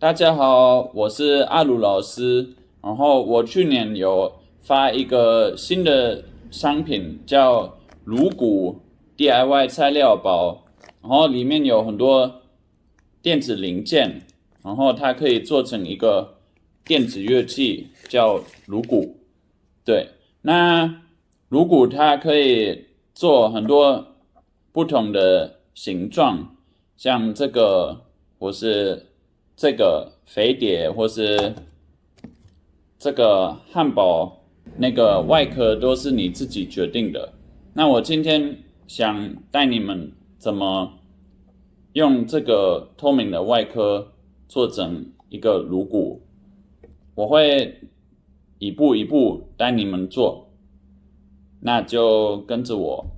大家好，我是阿鲁老师。然后我去年有发一个新的商品，叫颅骨 DIY 材料包，然后里面有很多电子零件，然后它可以做成一个电子乐器，叫颅骨。对，那颅骨它可以做很多不同的形状，像这个或是这个飞碟，或是这个汉堡，那个外壳都是你自己决定的。那我今天想带你们怎么用这个透明的外壳做成一个颅骨，我会一步一步带你们做，那就跟着我。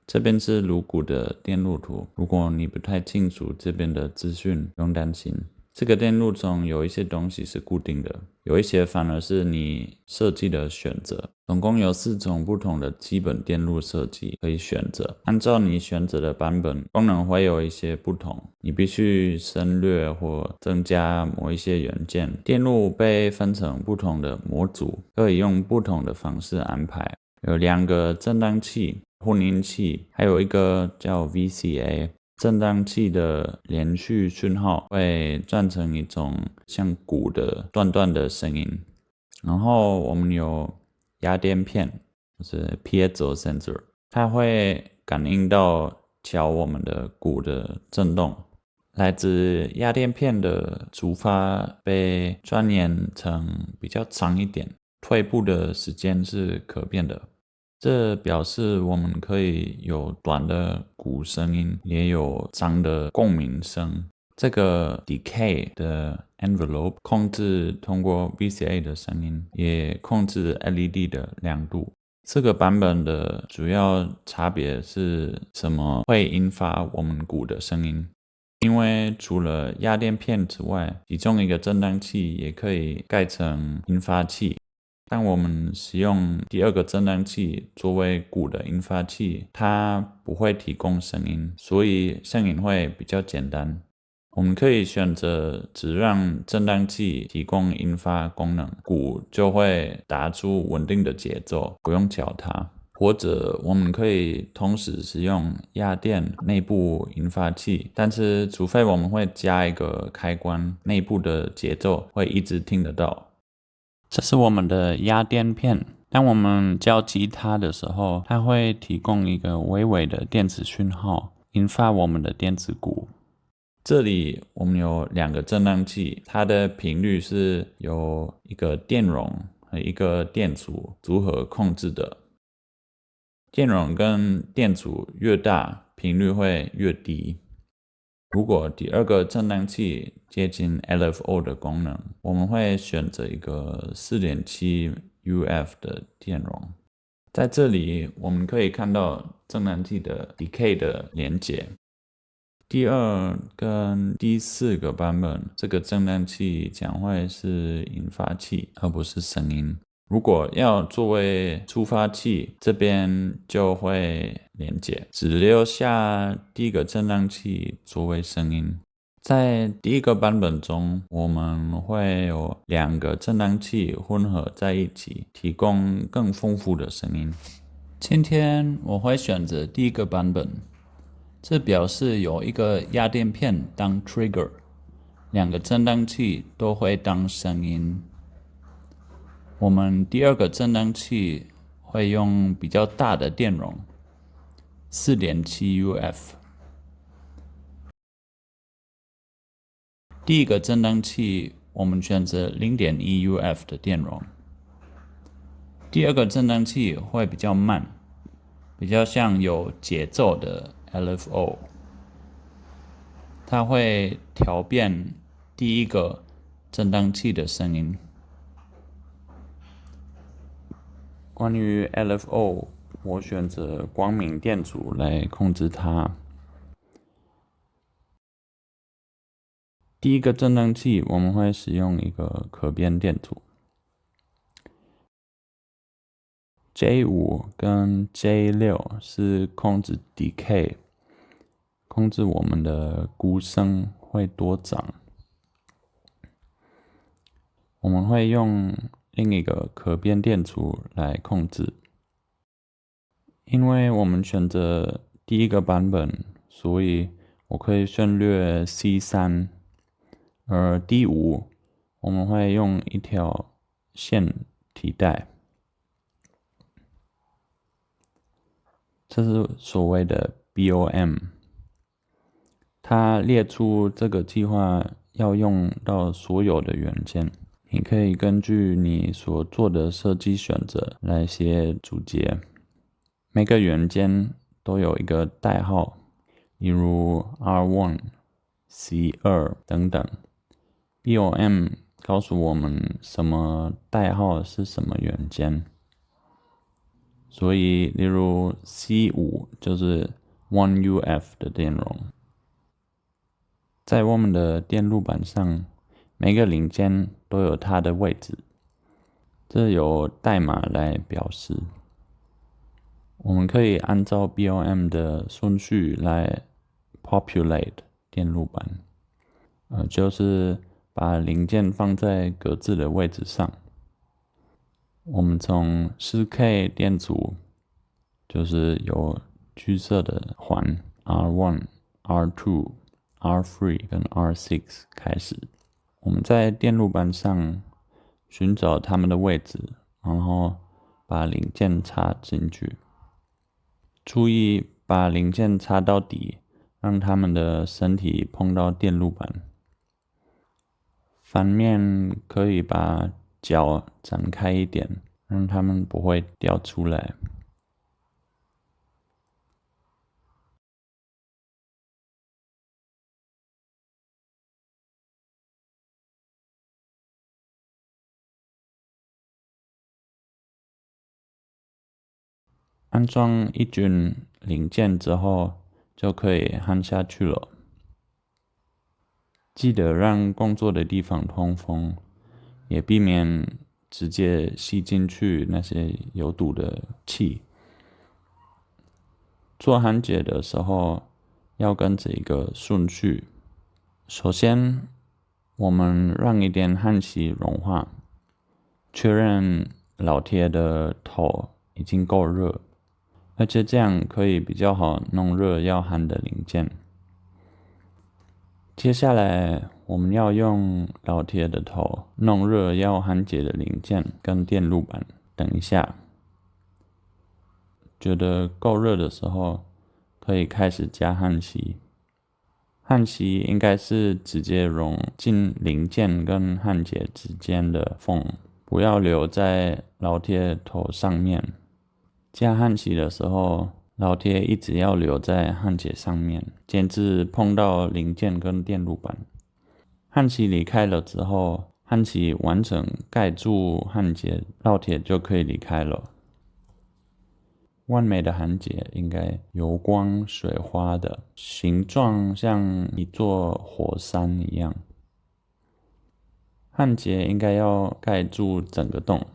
这边是颅骨的电路图，如果你不太清楚这边的资讯，不用担心。这个电路中有一些东西是固定的，有一些反而是你设计的选择。总共有4种不同的基本电路设计可以选择，按照你选择的版本，功能会有一些不同，你必须省略或增加某一些元件。电路被分成不同的模组，可以用不同的方式安排。有2个振荡器、混音器，还有一个叫 VCA。振荡器的连续讯号会转成一种像鼓的断断的声音。然后我们有压电片，就是 piezo sensor， 它会感应到敲我们的鼓的震动。来自压电片的出发被钻研成比较长一点，退步的时间是可变的。这表示我们可以有短的鼓声音，也有长的共鸣声。这个 decay 的 envelope 控制通过 VCA 的声音，也控制 LED 的亮度。这个版本的主要差别是什么会引发我们鼓的声音？因为除了压电片之外，其中一个振荡器也可以盖成引发器。当我们使用第2个振荡器作为鼓的引发器，它不会提供声音，所以声音会比较简单。我们可以选择只让振荡器提供引发功能，鼓就会打出稳定的节奏，不用敲它。或者我们可以同时使用压电内部引发器，但是除非我们会加一个开关，内部的节奏会一直听得到。这是我们的压电片，当我们教吉他的时候，它会提供一个微微的电子讯号，引发我们的电子鼓。这里我们有2个振荡器，它的频率是由一个电容和一个电阻组合控制的。电容跟电阻越大，频率会越低。如果第2个振荡器接近 LFO 的功能，我们会选择一个 4.7 UF 的电容。在这里我们可以看到振荡器的 decay 的连接。第2跟第4个版本，这个振荡器将会是引发器，而不是声音。如果要作为触发器，这边就会连接，只留下第1个振荡器作为声音。在第1个版本中，我们会有2个振荡器混合在一起，提供更丰富的声音。今天我会选择第1个版本，这表示有一个压电片当 trigger，2个振荡器都会当声音。我们第2个振荡器会用比较大的电容 4.7 UF， 第1个振荡器我们选择 0.1 UF 的电容。第2个振荡器会比较慢，比较像有节奏的 LFO， 它会调变第1个振荡器的声音。关于 LFO， 我选择光明电阻来控制它。第1个振荡器我们会使用一个可变电阻。J5 跟 J6 是控制 decay， 控制我们的鼓声会多长。我们会用另一个可变电阻来控制。因为我们选择第一个版本，所以我可以省略 C3，而D5我们会用一条线替代。这是所谓的 BOM， 它列出这个计划要用到所有的元件。你可以根据你所做的设计选择来写组节。每个元件都有一个代号，例如 R1、C2 等等。BOM 告诉我们什么代号是什么元件。所以，例如 C5 就是 1UF 的电容。在我们的电路板上，每个零件都有它的位置，这由代码来表示。我们可以按照 BOM 的顺序来 populate 电路板，就是把零件放在各自的位置上。我们从 4K 电阻，就是有橘色的环 R1、R2、R3 跟 R6 开始。我们在电路板上寻找它们的位置，然后把零件插进去。注意把零件插到底，让它们的身体碰到电路板。反面可以把角展开一点，让它们不会掉出来。安装一群零件之后，就可以按下去了。记得让工作的地方通风，也避免直接吸进去那些有毒的气。做焊接的时候要跟着一个顺序。首先，我们让一点焊锡融化，确认老铁的头已经够热。而且这样可以比较好弄热要焊的零件。接下来我们要用老铁的头弄热要焊接的零件跟电路板。等一下，觉得够热的时候，可以开始加焊锡。焊锡应该是直接融进零件跟焊接之间的缝，不要留在老铁头上面。加焊锡的时候，老铁一直要留在焊接上面，减至碰到零件跟电路板。焊锡离开了之后，焊锡完整盖住焊接，老铁就可以离开了。完美的焊接应该油光水滑的，形状像一座火山一样。焊接应该要盖住整个洞。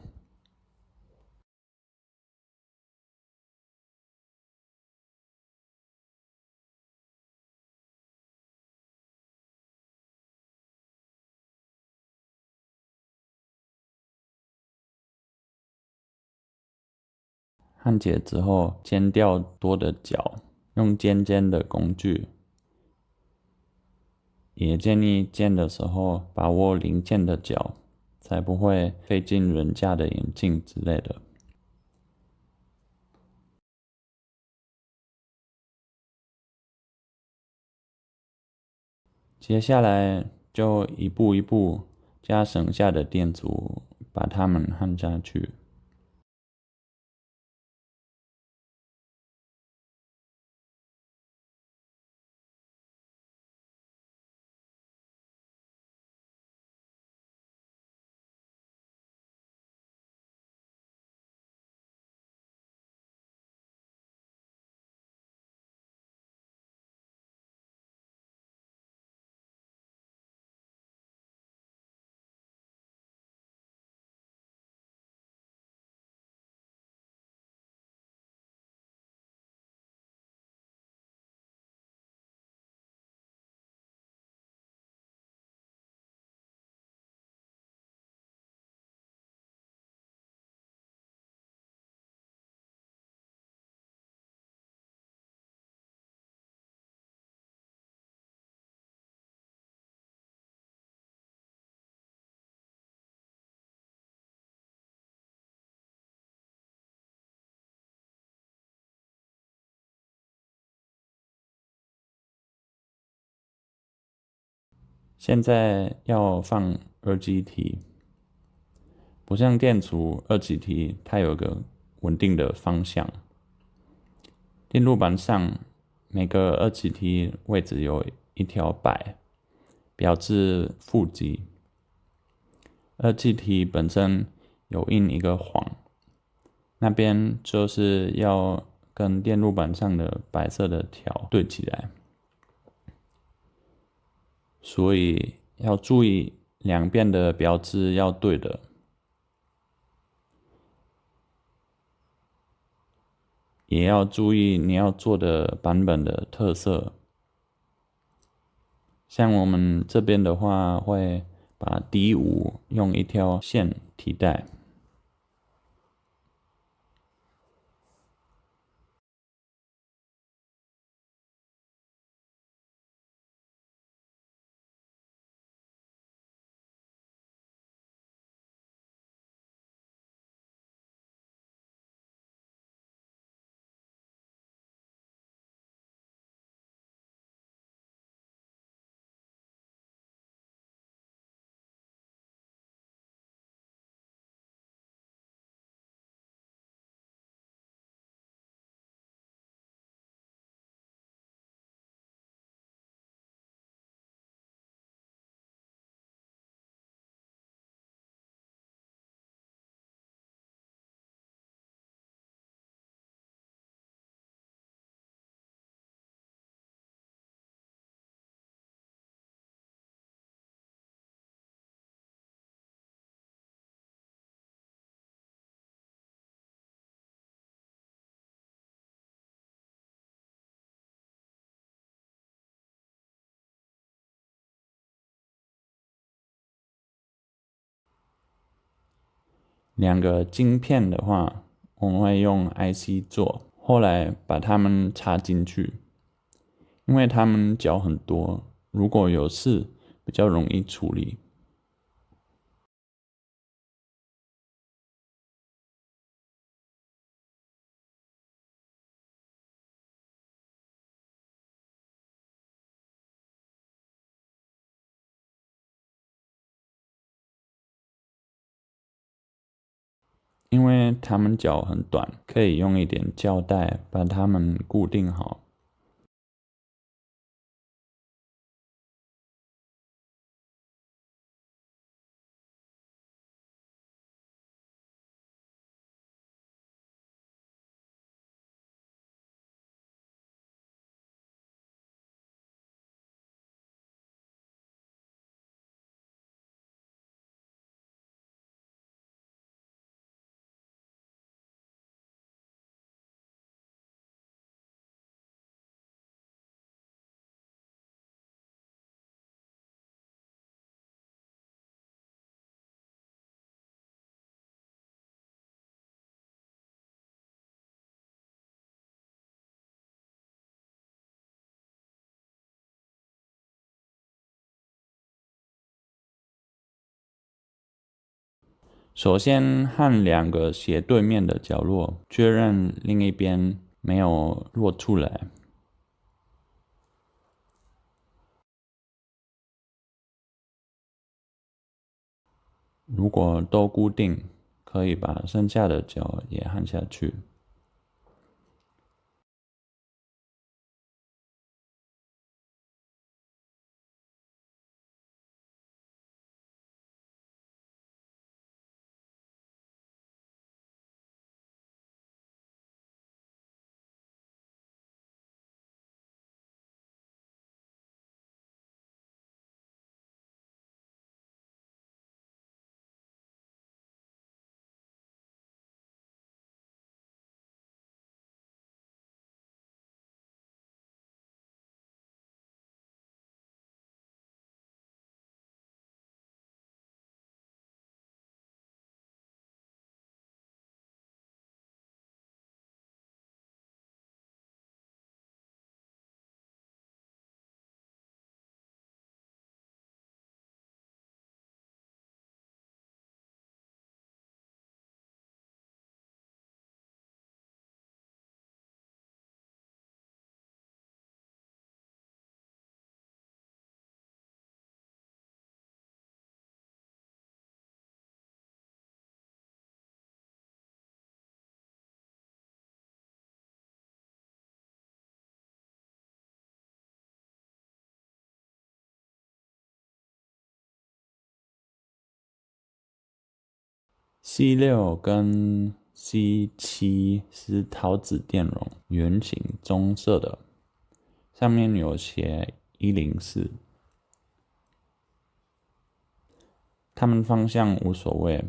焊接之后，剪掉多的角，用尖尖的工具。也建议剪的时候把握零件的角，才不会费进人家的眼镜之类的。接下来就一步一步加剩下的电阻，把它们焊下去。现在要放二极体，不像电阻二极体，它有个稳定的方向。电路板上每个二极体位置有一条摆，表示负极。二极体本身有印一个晃，那边就是要跟电路板上的白色的条对起来，所以要注意两边的标志要对的。也要注意你要做的版本的特色。像我们这边的话，会把 D5用一条线替代。两个晶片的话，我们会用 IC 做，后来把它们插进去，因为它们角很多，如果有事比较容易处理。因为它们角很短，可以用一点胶带把它们固定好。首先和两个斜对面的角落确认另一边没有落出来。如果都固定，可以把剩下的角也焊下去。C6跟 C7是陶瓷电容，圆形棕色的，上面有写104。它们方向无所谓。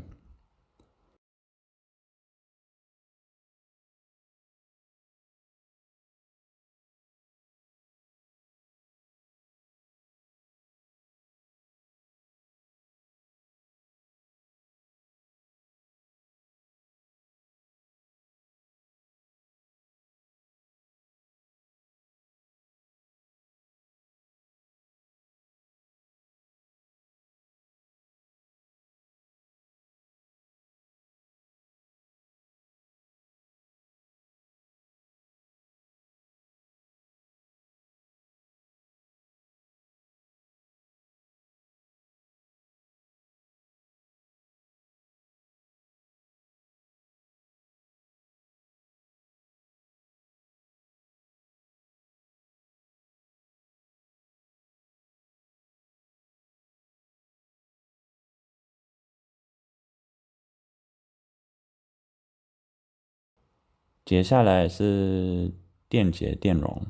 接下来是电解电容，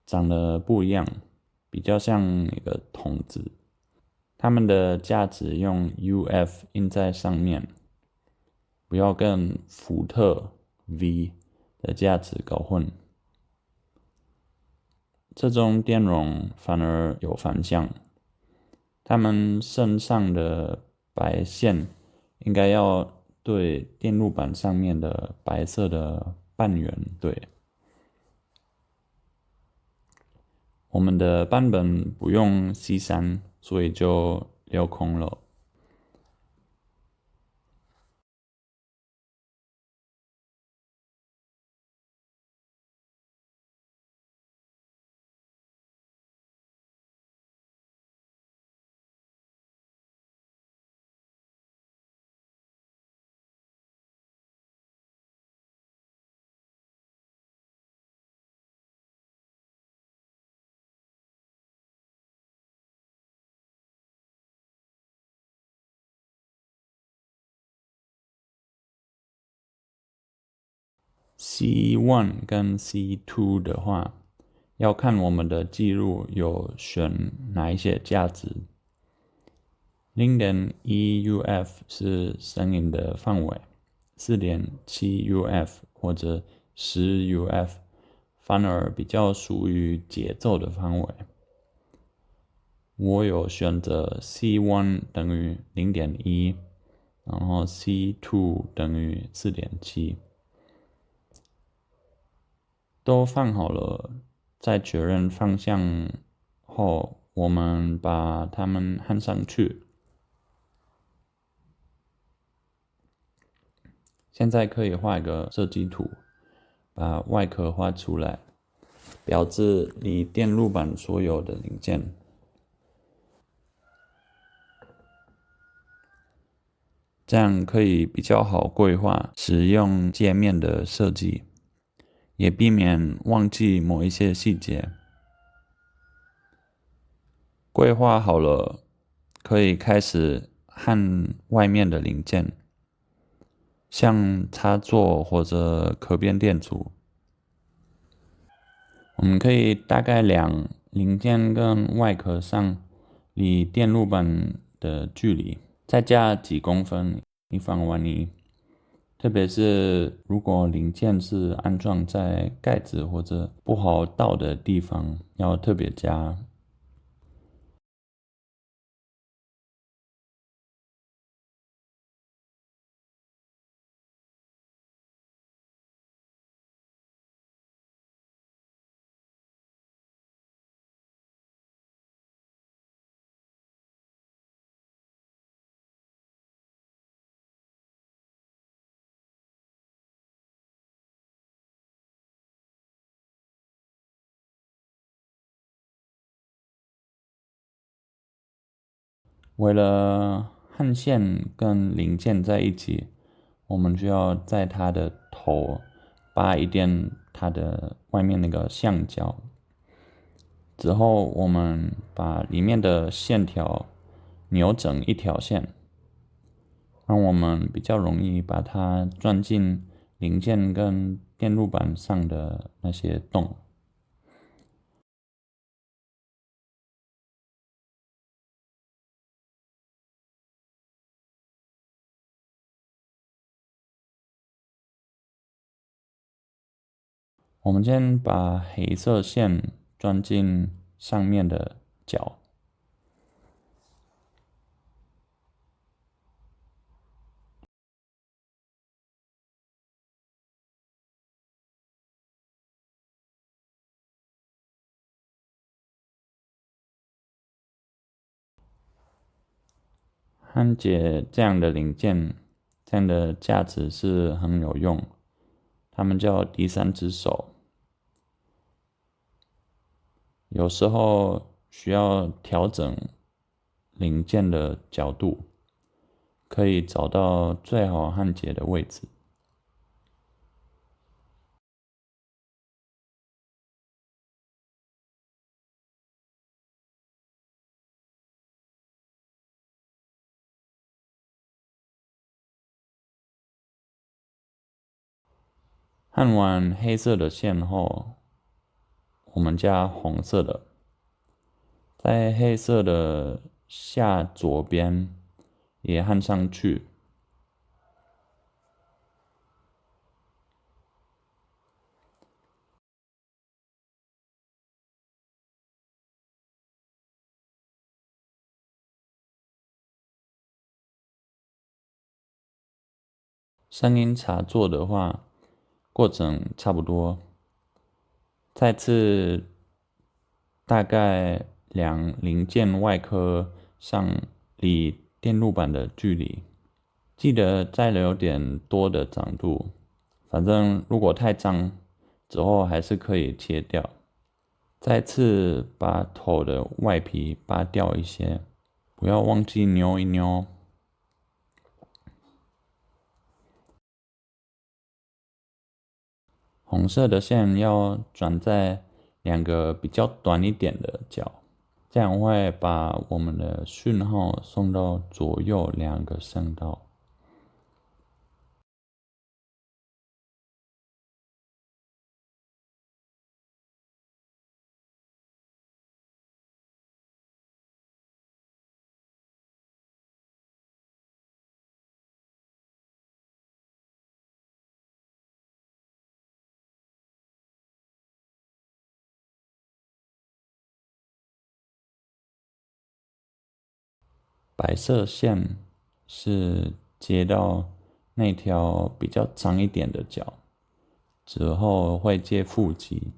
长得不一样，比较像一个筒子。它们的价值用 UF 印在上面，不要跟伏特 V 的价值搞混。这种电容反而有反向，它们身上的白线应该要对电路板上面的白色的半圆对。我们的版本不用 C3，所以就留空了。C1 跟 C2 的话，要看我们的记录有选哪一些价值。0.1 UF 是声音的范围，4.7 UF 或者10 UF 反而比较属于节奏的范围。我有选择 C1 等于0.1，然后 C2 等于4.7。都放好了，在确认方向后，我们把它们焊上去。现在可以画一个设计图，把外壳画出来，标志你电路板所有的零件。这样可以比较好规划使用界面的设计，也避免忘记某一些细节。规划好了，可以开始焊外面的零件，像插座或者可变电阻。我们可以大概量零件跟外壳上离电路板的距离，再加几公分，以防万一。特别是如果零件是安装在盖子或者不好到的地方，要特别加。为了焊线跟零件在一起，我们就要在它的头拔一点它的外面那个橡胶，之后我们把里面的线条扭整一条线，让我们比较容易把它钻进零件跟电路板上的那些洞。我们先把黑色线钻进上面的角，焊接这样的零件，这样的架子是很有用，它们叫第三只手。有时候需要调整零件的角度，可以找到最好焊接的位置。焊完黑色的线后，我们加红色的，在黑色的下左边也焊上去。声音插座的话，过程差不多。再次大概量零件外壳上离电路板的距离，记得再留点多的长度，反正如果太脏，之后还是可以切掉。再次把头的外皮扒掉一些，不要忘记扭一扭。红色的线要转在两个比较短一点的角，这样会把我们的讯号送到左右两个声道。白色线是接到那条比较脏一点的角，之后会接负极。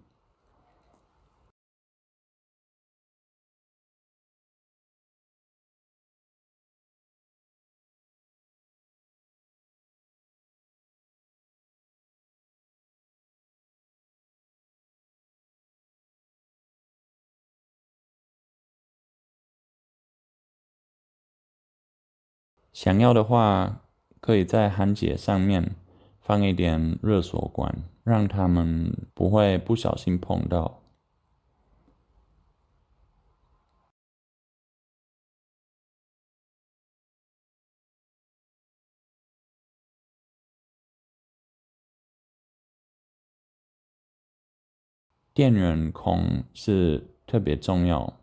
想要的话，可以在焊接上面放一点热锁管，让它们不会不小心碰到。电源孔是特别重要，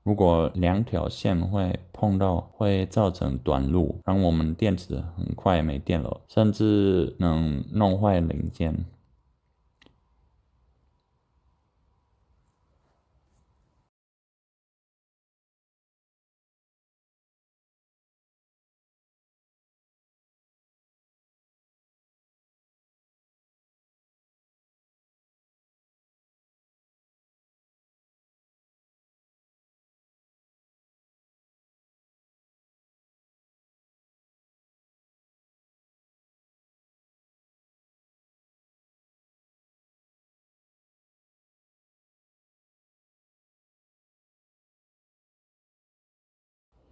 如果两条线会碰到，会造成短路，让我们电池很快没电了，甚至能弄坏零件。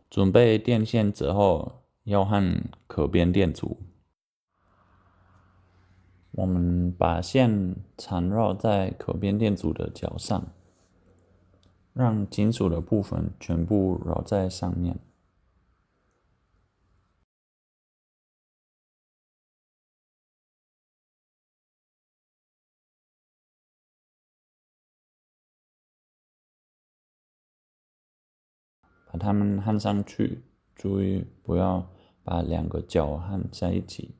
准备电线之后，要焊可变电阻。我们把线缠绕在可变电阻的角上，让金属的部分全部绕在上面。把它们焊上去，注意不要把两个角焊在一起。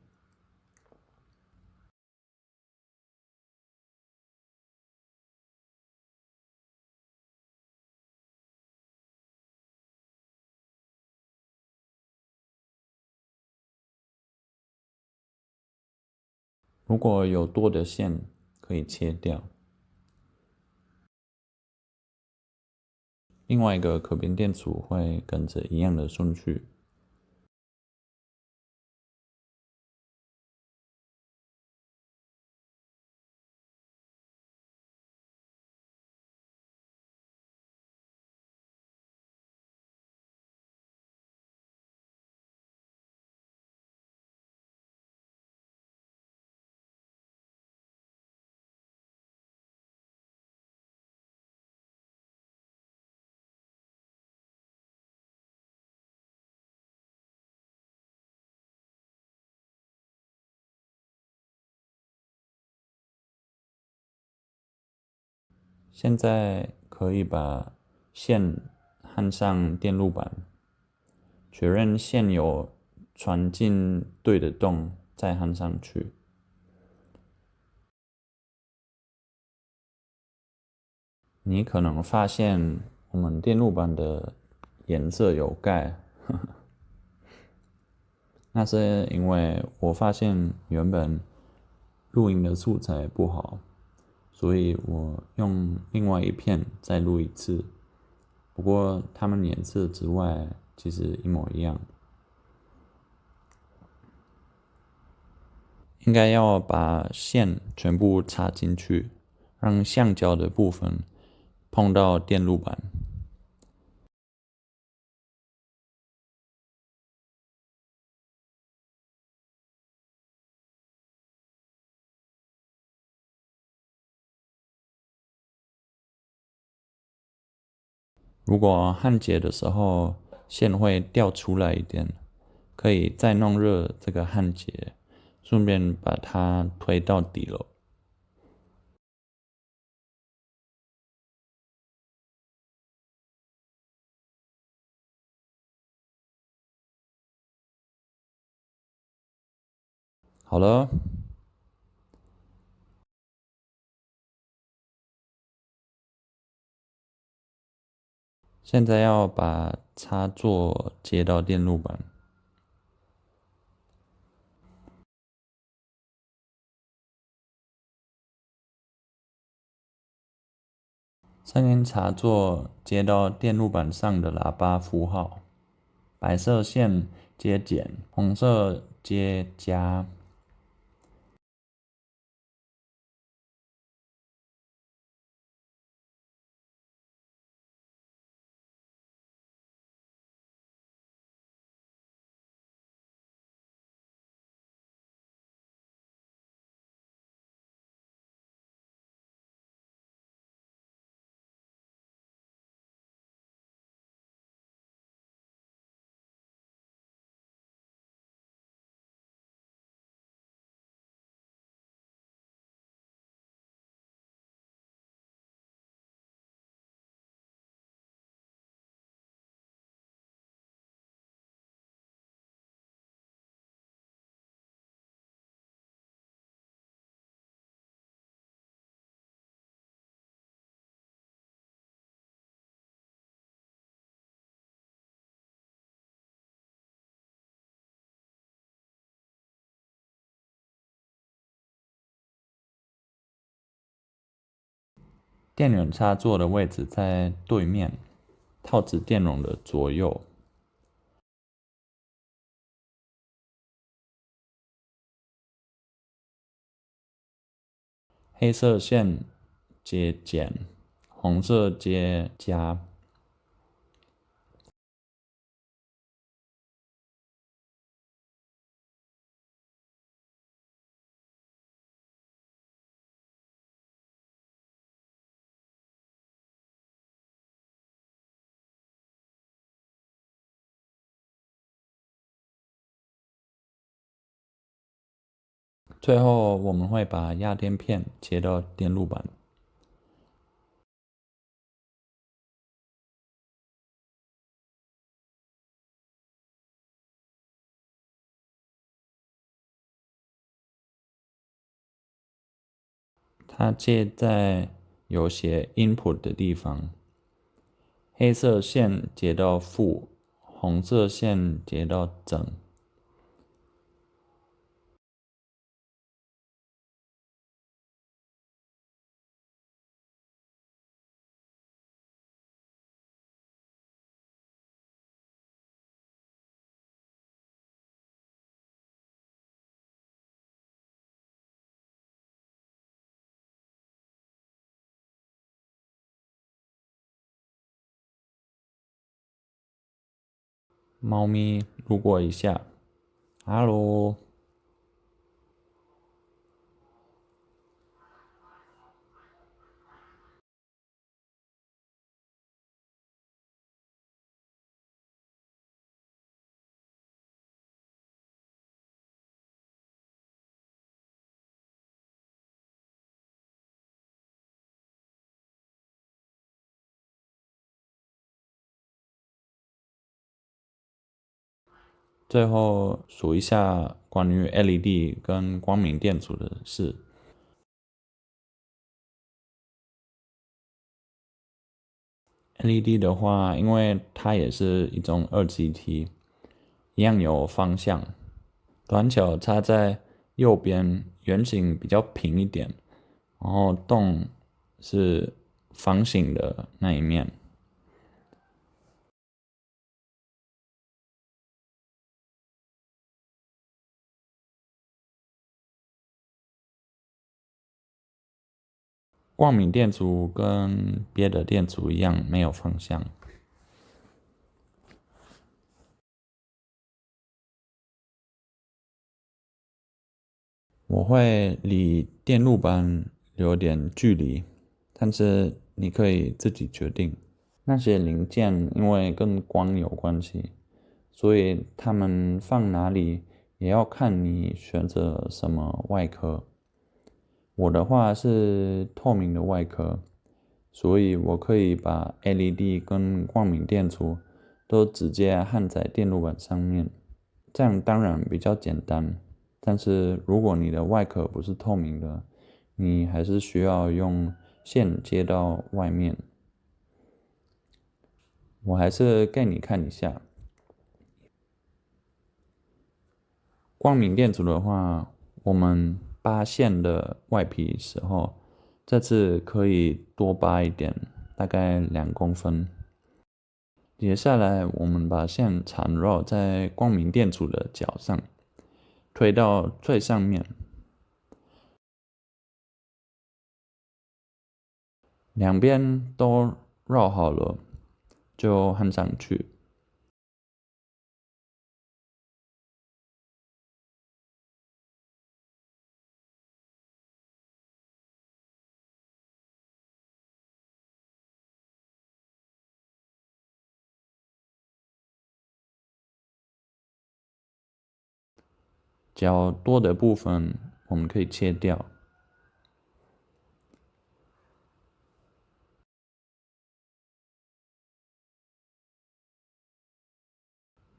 如果有多的线，可以切掉。另外一个可变电阻会跟着一样的顺序。现在可以把线焊上电路板，确认线有传进对的洞，再焊上去。你可能发现我们电路板的颜色有盖，那是因为我发现原本录音的素材不好，所以我用另外一片再录一次。不过它们颜色之外，其实一模一样。应该要把线全部插进去，让橡胶的部分碰到电路板。如果焊接的时候线会掉出来一点，可以再弄热这个焊接，顺便把它推到底了。好了，现在要把插座接到电路板。声音插座接到电路板上的喇叭符号，白色线接减，红色接加。电源插座的位置在对面，套子电容的左右。黑色线接减，红色接加。最后我们会把压电片接到电路板。它接在有写 input 的地方，黑色线接到负，红色线接到正。猫咪路过一下，哈喽。最后数一下关于 LED 跟光明电阻的事。LED 的话，因为它也是一种2GT，一样有方向，短角插在右边，圆形比较平一点，然后洞是方形的那一面。光明电阻跟别的电阻一样，没有方向。我会离电路板留点距离，但是你可以自己决定。那些零件因为跟光有关系，所以它们放哪里也要看你选择什么外壳。我的话是透明的外壳，所以我可以把 LED 跟光明电阻都直接焊在电路板上面，这样当然比较简单。但是如果你的外壳不是透明的，你还是需要用线接到外面。我还是给你看一下。光明电阻的话，我们扒线的外皮时候，这次可以多扒一点，大概2公分。接下来，我们把线缠绕在光明电阻的角上，推到最上面，两边都绕好了，就焊上去。角多的部分我们可以切掉，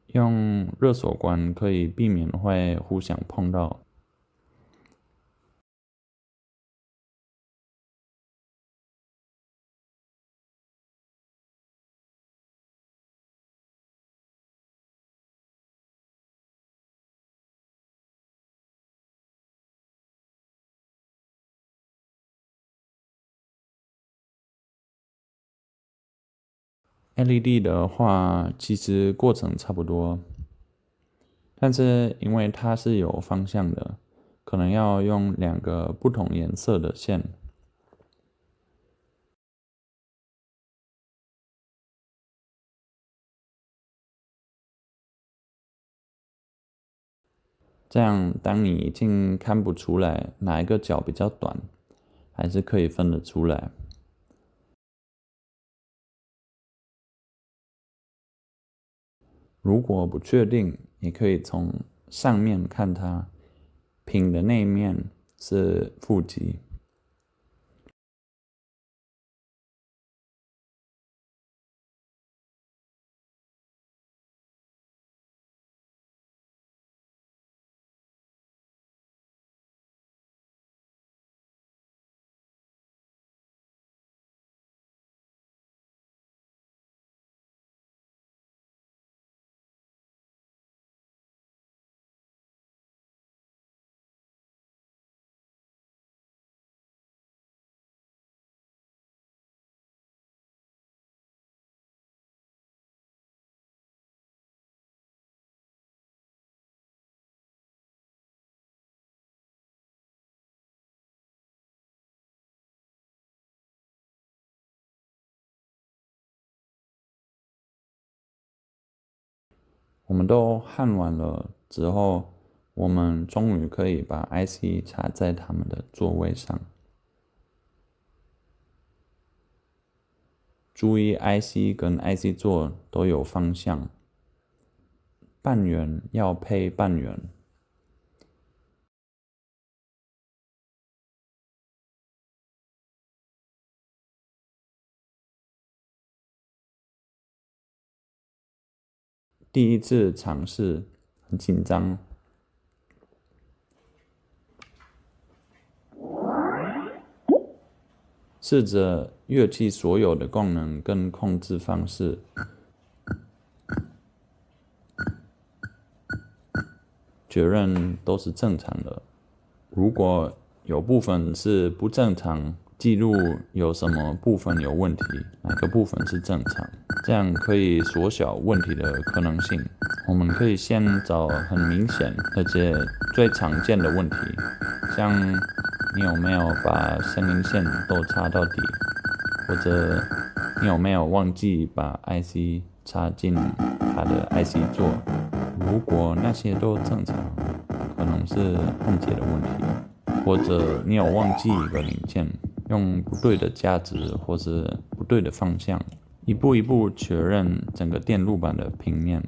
用热锁管可以避免会互相碰到。LED 的话，其实过程差不多，但是因为它是有方向的，可能要用2个不同颜色的线。这样，当你已经看不出来哪一个角比较短，还是可以分得出来。如果不确定，你可以从上面看它，平的那一面是负极。我们都焊完了之后，我们终于可以把 IC 插在他们的座位上。注意 IC 跟 IC 座都有方向，半圆要配半圆。第一次尝试，很紧张。试着乐器所有的功能跟控制方式，确认都是正常的。如果有部分是不正常，记录有什么部分有问题，哪个部分是正常，这样可以缩小问题的可能性。我们可以先找很明显而且最常见的问题，像你有没有把声音线都插到底，或者你有没有忘记把 IC 插进它的 IC 座。如果那些都正常，可能是焊接的问题，或者你有忘记一个零件，用不对的价值或是不对的方向，一步一步确认整个电路板的平面。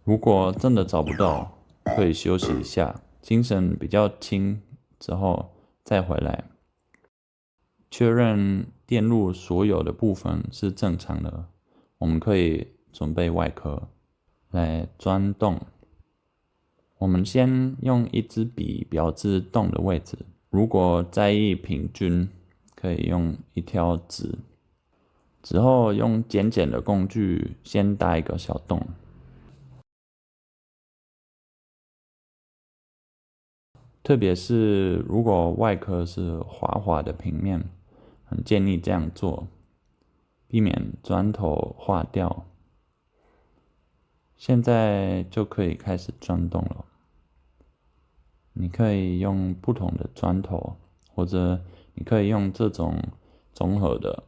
如果真的找不到，可以休息一下，精神比较轻之后再回来，确认电路所有的部分是正常的。我们可以准备外壳来钻洞。我们先用一支笔标志洞的位置，如果在意平均，可以用一条直。之后用简简的工具先打一个小洞。特别是如果外壳是滑滑的平面，很建议这样做，避免砖头化掉。现在就可以开始钻洞了。你可以用不同的砖头，或者你可以用这种综合的。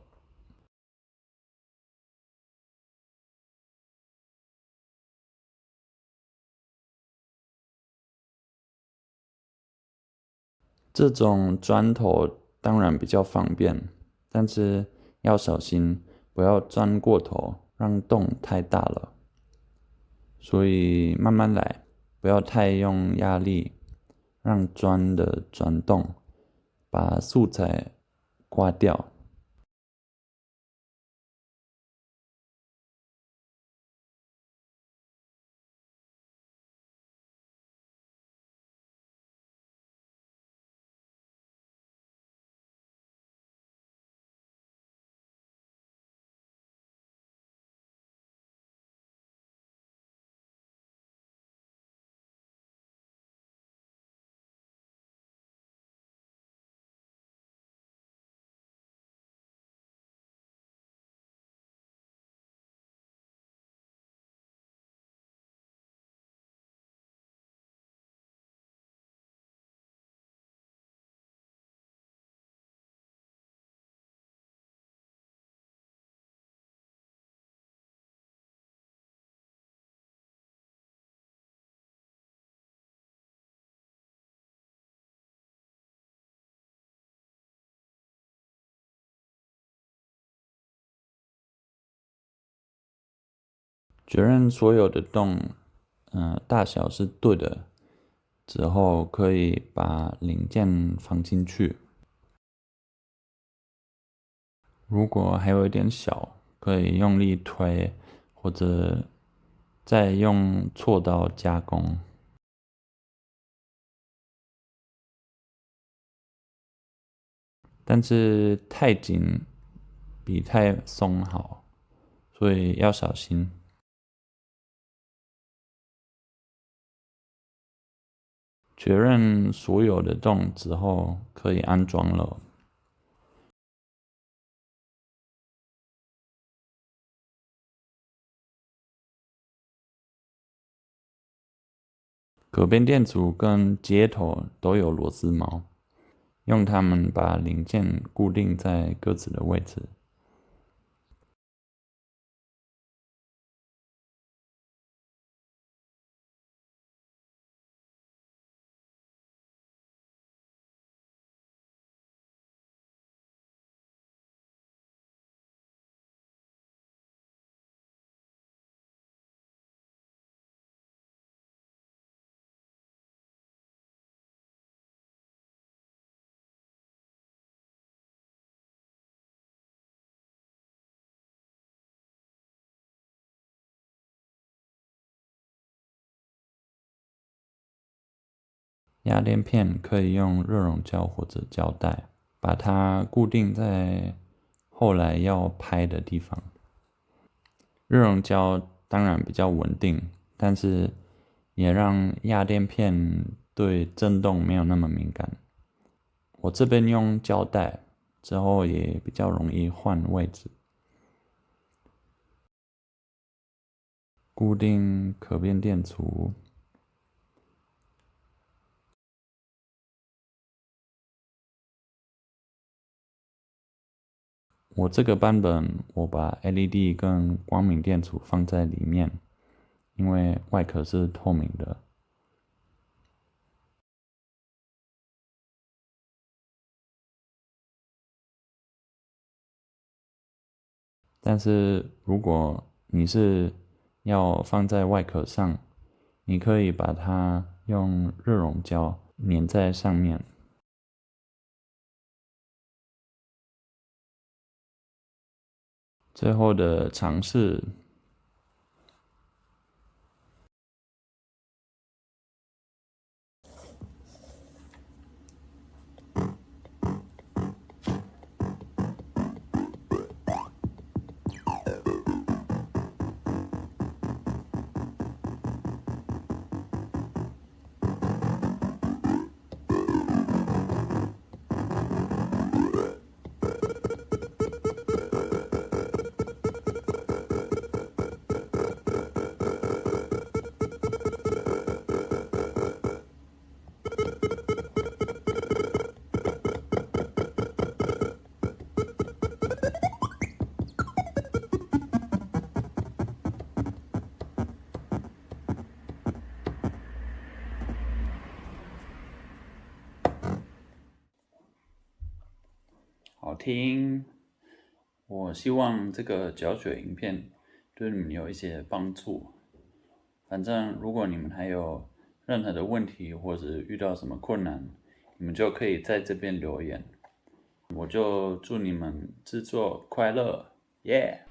这种砖头当然比较方便，但是要小心，不要钻过头，让洞太大了。所以慢慢来，不要太用压力，让砖的转动把素材刮掉。确认所有的洞，大小是对的之后，可以把零件放进去。如果还有一点小，可以用力推，或者再用锉刀加工。但是太紧比太松好，所以要小心。确认所有的洞之后，可以安装了。可变电阻跟接头都有螺丝锚，用它们把零件固定在各自的位置。压垫片可以用热熔胶或者胶带把它固定在后来要拍的地方。热熔胶当然比较稳定，但是也让压垫片对震动没有那么敏感。我这边用胶带，之后也比较容易换位置。固定可变电阻。我这个版本，我把 LED 跟光明电阻放在里面，因为外壳是透明的。但是如果你是要放在外壳上，你可以把它用热熔胶粘在上面。最后的尝试。好听，我希望这个教学影片对你们有一些帮助。反正如果你们还有任何的问题或者遇到什么困难，你们就可以在这边留言。我就祝你们制作快乐，耶！